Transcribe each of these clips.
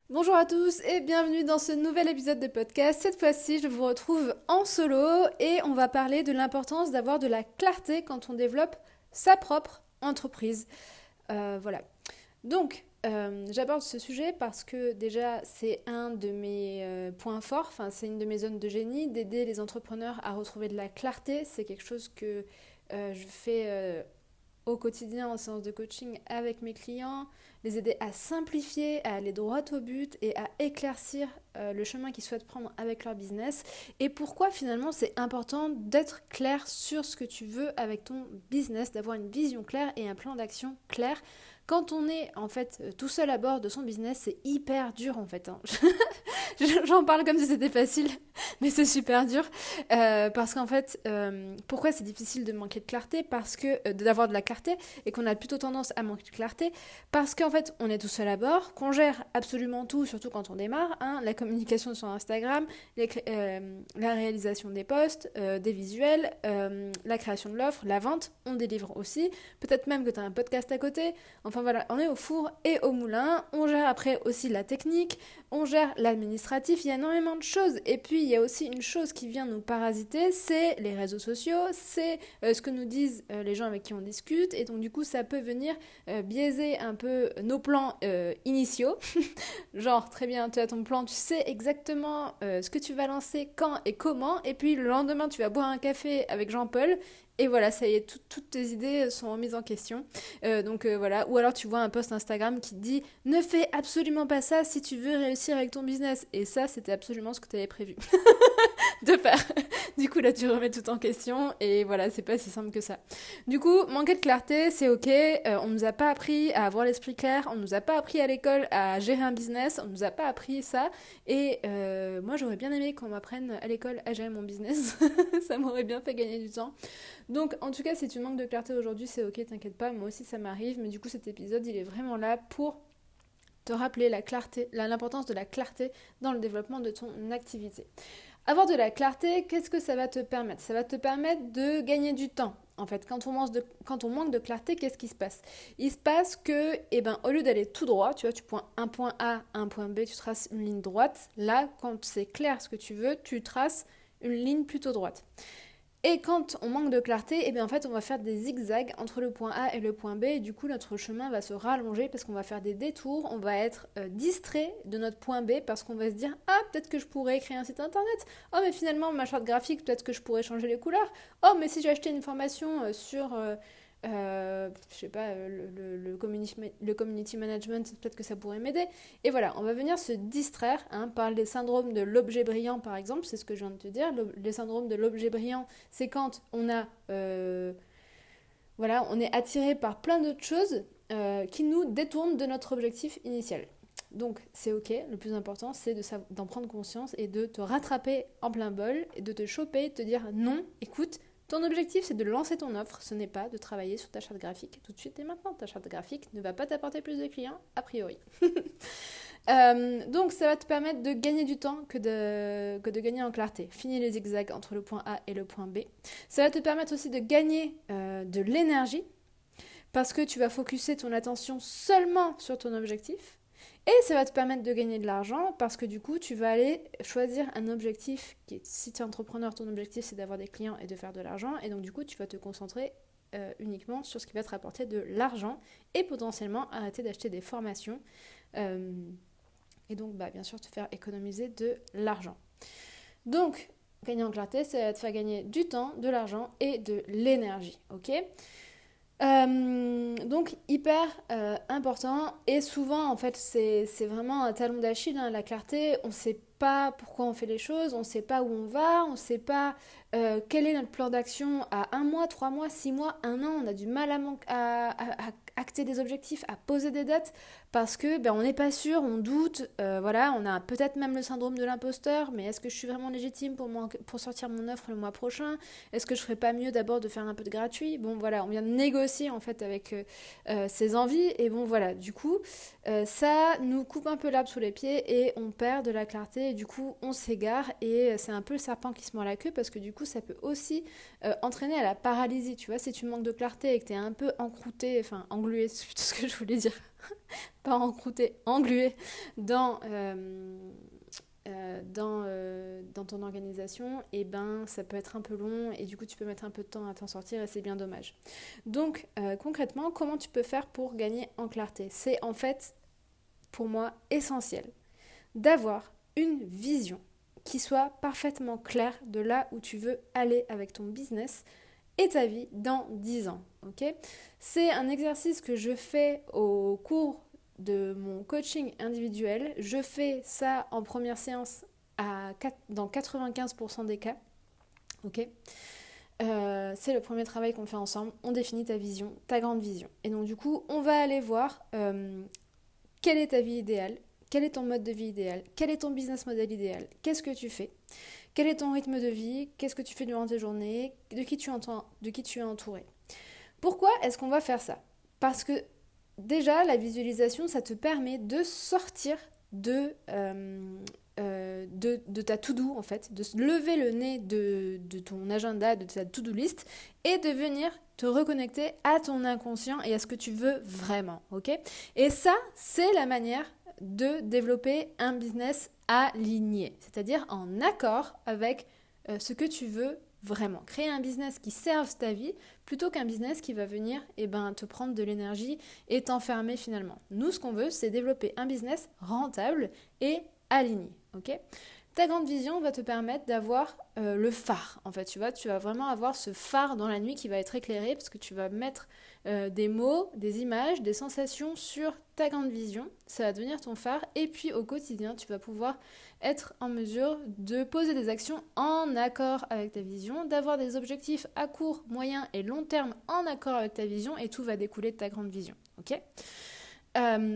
Bonjour à tous et bienvenue dans ce nouvel épisode de podcast. Cette fois-ci, je vous retrouve en solo et on va parler de l'importance d'avoir de la clarté quand on développe sa propre entreprise. Voilà. Donc, j'aborde ce sujet parce que déjà, c'est un de mes points forts, enfin, c'est une de mes zones de génie, d'aider les entrepreneurs à retrouver de la clarté. C'est quelque chose que je fais au quotidien en séance de coaching avec mes clients, les aider à simplifier, à aller droit au but et à éclaircir le chemin qu'ils souhaitent prendre avec leur business. Et pourquoi finalement c'est important d'être clair sur ce que tu veux avec ton business, d'avoir une vision claire et un plan d'action clair. Quand on est en fait tout seul à bord de son business, c'est hyper dur en fait, hein. J'en parle comme si c'était facile, mais c'est super dur. Parce qu'en fait, pourquoi c'est difficile de manquer de clarté? Parce que d'avoir de la clarté et qu'on a plutôt tendance à manquer de clarté. Parce qu'en fait, on est tout seul à bord, qu'on gère absolument tout, surtout quand on démarre, hein, la communication sur Instagram, la réalisation des posts, des visuels, la création de l'offre, la vente, on délivre aussi. Peut-être même que tu as un podcast à côté. Enfin voilà, on est au four et au moulin. On gère après aussi la technique, on gère l'administratif, il y a énormément de choses. Et puis il y a aussi une chose qui vient nous parasiter, c'est les réseaux sociaux, c'est ce que nous disent les gens avec qui on discute. Et donc du coup ça peut venir biaiser un peu nos plans initiaux. Genre très bien, tu as ton plan, tu sais exactement ce que tu vas lancer, quand et comment. Et puis le lendemain tu vas boire un café avec Jean-Paul. Et voilà, ça y est, toutes tes idées sont remises en question. Donc voilà, ou alors tu vois un post Instagram qui te dit ne fais absolument pas ça si tu veux réussir avec ton business. Et ça, c'était absolument ce que tu avais prévu de faire. Du coup, là, tu remets tout en question et voilà, c'est pas si simple que ça. Du coup, manquer de clarté, c'est ok. On nous a pas appris à avoir l'esprit clair, on nous a pas appris à l'école à gérer un business, on nous a pas appris ça. Et moi, j'aurais bien aimé qu'on m'apprenne à l'école à gérer mon business. Ça m'aurait bien fait gagner du temps. Donc, en tout cas, si tu manques de clarté aujourd'hui, c'est ok, t'inquiète pas. Moi aussi, ça m'arrive. Mais du coup, cet épisode, il est vraiment là pour te rappeler la clarté, l'importance de la clarté dans le développement de ton activité. Avoir de la clarté, qu'est-ce que ça va te permettre? Ça va te permettre de gagner du temps. En fait, quand on manque de clarté, qu'est-ce qui se passe? Il se passe que, eh ben, au lieu d'aller tout droit, tu vois, tu prends un point A, un point B, tu traces une ligne droite. Là, quand c'est clair ce que tu veux, tu traces une ligne plutôt droite. Et quand on manque de clarté, eh bien en fait on va faire des zigzags entre le point A et le point B et du coup notre chemin va se rallonger parce qu'on va faire des détours, on va être distrait de notre point B parce qu'on va se dire ah peut-être que je pourrais créer un site internet, oh mais finalement ma charte graphique peut-être que je pourrais changer les couleurs, oh mais si j'ai acheté une formation sur je sais pas, le community management, peut-être que ça pourrait m'aider. Et voilà, on va venir se distraire hein, par les syndromes de l'objet brillant, par exemple, c'est ce que je viens de te dire. Les syndromes de l'objet brillant, c'est quand on a, voilà, on est attiré par plein d'autres choses qui nous détournent de notre objectif initial. Donc c'est ok, le plus important c'est d'en prendre conscience et de te rattraper en plein bol et de te choper, de te dire non, écoute, ton objectif c'est de lancer ton offre, ce n'est pas de travailler sur ta charte graphique tout de suite et maintenant. Ta charte graphique ne va pas t'apporter plus de clients a priori. Donc ça va te permettre de gagner du temps que de gagner en clarté. Fini les zigzags entre le point A et le point B. Ça va te permettre aussi de gagner de l'énergie parce que tu vas focuser ton attention seulement sur ton objectif. Et ça va te permettre de gagner de l'argent parce que du coup, tu vas aller choisir un objectif qui est, si tu es entrepreneur, ton objectif c'est d'avoir des clients et de faire de l'argent. Et donc du coup, tu vas te concentrer uniquement sur ce qui va te rapporter de l'argent et potentiellement arrêter d'acheter des formations. Euh, et donc, bah, bien sûr, te faire économiser de l'argent. Donc, gagner en clarté, ça va te faire gagner du temps, de l'argent et de l'énergie. Ok. Donc hyper important et souvent en fait c'est vraiment un talon d'Achille hein, la clarté, on sait pas pourquoi on fait les choses, on sait pas où on va, on sait pas quel est notre plan d'action à un mois, 3 mois, 6 mois, un an, on a du mal à acter des objectifs, à poser des dates parce que ben, on n'est pas sûr, on doute, voilà, on a peut-être même le syndrome de l'imposteur, mais est-ce que je suis vraiment légitime pour sortir mon offre le mois prochain? Est-ce que je ferais pas mieux d'abord de faire un peu de gratuit? Bon voilà, on vient de négocier en fait avec ses envies et bon voilà, du coup ça nous coupe un peu l'herbe sous les pieds et on perd de la clarté et du coup on s'égare et c'est un peu le serpent qui se mord la queue parce que du coup ça peut aussi entraîner à la paralysie, tu vois, si tu manques de clarté et que t'es un peu encrouté, enfin englué, c'est plutôt ce que je voulais dire. pas encroûté, englué dans, dans ton organisation, et ben ça peut être un peu long et du coup tu peux mettre un peu de temps à t'en sortir et c'est bien dommage. Donc concrètement, comment tu peux faire pour gagner en clarté? C'est en fait pour moi essentiel d'avoir une vision qui soit parfaitement claire de là où tu veux aller avec ton business et ta vie dans 10 ans. Okay, c'est un exercice que je fais au cours de mon coaching individuel. Je fais ça en première séance dans 95% des cas. Okay, c'est le premier travail qu'on fait ensemble. On définit ta vision, ta grande vision. Et donc du coup, on va aller voir quelle est ta vie idéale, quel est ton mode de vie idéal, quel est ton business model idéal, qu'est-ce que tu fais, quel est ton rythme de vie, qu'est-ce que tu fais durant tes journées, de qui tu es entouré. Pourquoi est-ce qu'on va faire ça? Parce que déjà, la visualisation, ça te permet de sortir de ta to-do, en fait, de lever le nez de ton agenda, de ta to-do list, et de venir te reconnecter à ton inconscient et à ce que tu veux vraiment, ok? Et ça, c'est la manière de développer un business aligné, c'est-à-dire en accord avec ce que tu veux vraiment. Créer un business qui serve ta vie plutôt qu'un business qui va venir te prendre de l'énergie et t'enfermer finalement. Nous, ce qu'on veut, c'est développer un business rentable et aligné. Okay, ta grande vision va te permettre d'avoir le phare. En fait, tu vas vraiment avoir ce phare dans la nuit qui va être éclairé parce que tu vas mettre des mots, des images, des sensations sur ta grande vision. Ça va devenir ton phare. Et puis au quotidien, tu vas pouvoir être en mesure de poser des actions en accord avec ta vision, d'avoir des objectifs à court, moyen et long terme en accord avec ta vision et tout va découler de ta grande vision. Ok ?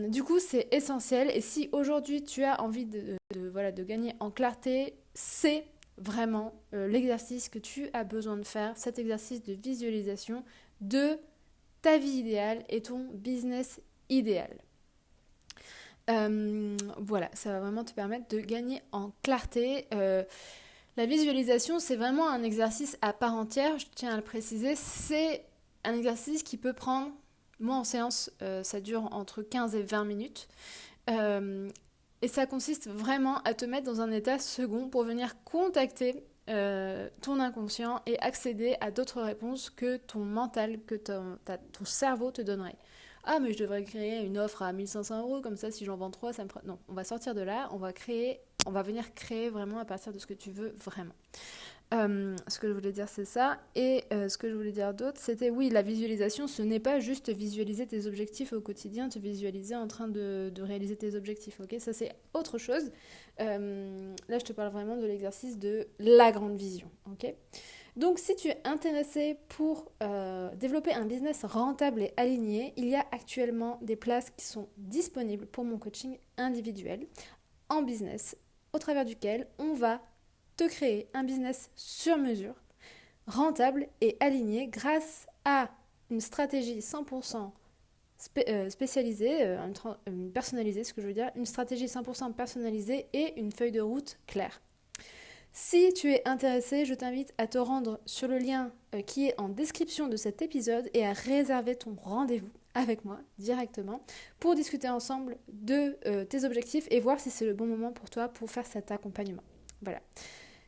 Du coup, c'est essentiel. Et si aujourd'hui tu as envie de gagner en clarté, c'est vraiment l'exercice que tu as besoin de faire, cet exercice de visualisation de ta vie idéale et ton business idéal. Voilà, ça va vraiment te permettre de gagner en clarté. La visualisation, c'est vraiment un exercice à part entière, je tiens à le préciser. C'est un exercice qui peut prendre... Moi, en séance, ça dure entre 15 et 20 minutes. Et ça consiste vraiment à te mettre dans un état second pour venir contacter ton inconscient et accéder à d'autres réponses que ton mental, que ton cerveau te donnerait. Ah, mais je devrais créer une offre à 1500 €, comme ça, si j'en vends 3, ça me prend... Non, on va sortir de là, on va venir créer vraiment à partir de ce que tu veux vraiment. Ce que je voulais dire, c'est ça. Et ce que je voulais dire d'autre, c'était oui, la visualisation, ce n'est pas juste visualiser tes objectifs au quotidien, te visualiser en train de réaliser tes objectifs, ok? Ça, c'est autre chose. Là, je te parle vraiment de l'exercice de la grande vision, ok? Donc, si tu es intéressé pour développer un business rentable et aligné, il y a actuellement des places qui sont disponibles pour mon coaching individuel en business, au travers duquel on va te créer un business sur mesure, rentable et aligné grâce à une stratégie 100% spécialisée, personnalisée, ce que je veux dire, une stratégie 100% personnalisée et une feuille de route claire. Si tu es intéressé, je t'invite à te rendre sur le lien qui est en description de cet épisode et à réserver ton rendez-vous avec moi directement pour discuter ensemble de tes objectifs et voir si c'est le bon moment pour toi pour faire cet accompagnement. Voilà.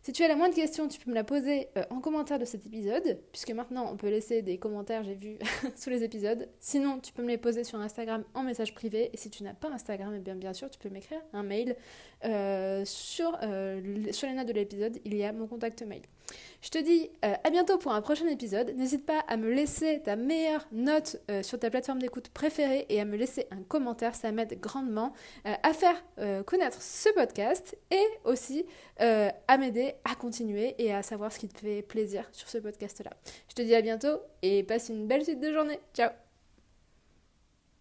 Si tu as la moindre question, tu peux me la poser en commentaire de cet épisode, puisque maintenant on peut laisser des commentaires, j'ai vu, sous les épisodes. Sinon, tu peux me les poser sur Instagram en message privé. Et si tu n'as pas Instagram, eh bien sûr, tu peux m'écrire un mail. Sur les notes de l'épisode, il y a mon contact mail. Je te dis à bientôt pour un prochain épisode. N'hésite pas à me laisser ta meilleure note sur ta plateforme d'écoute préférée et à me laisser un commentaire. Ça m'aide grandement à faire connaître ce podcast et aussi à m'aider à continuer et à savoir ce qui te fait plaisir sur ce podcast-là. Je te dis à bientôt et passe une belle suite de journée. Ciao!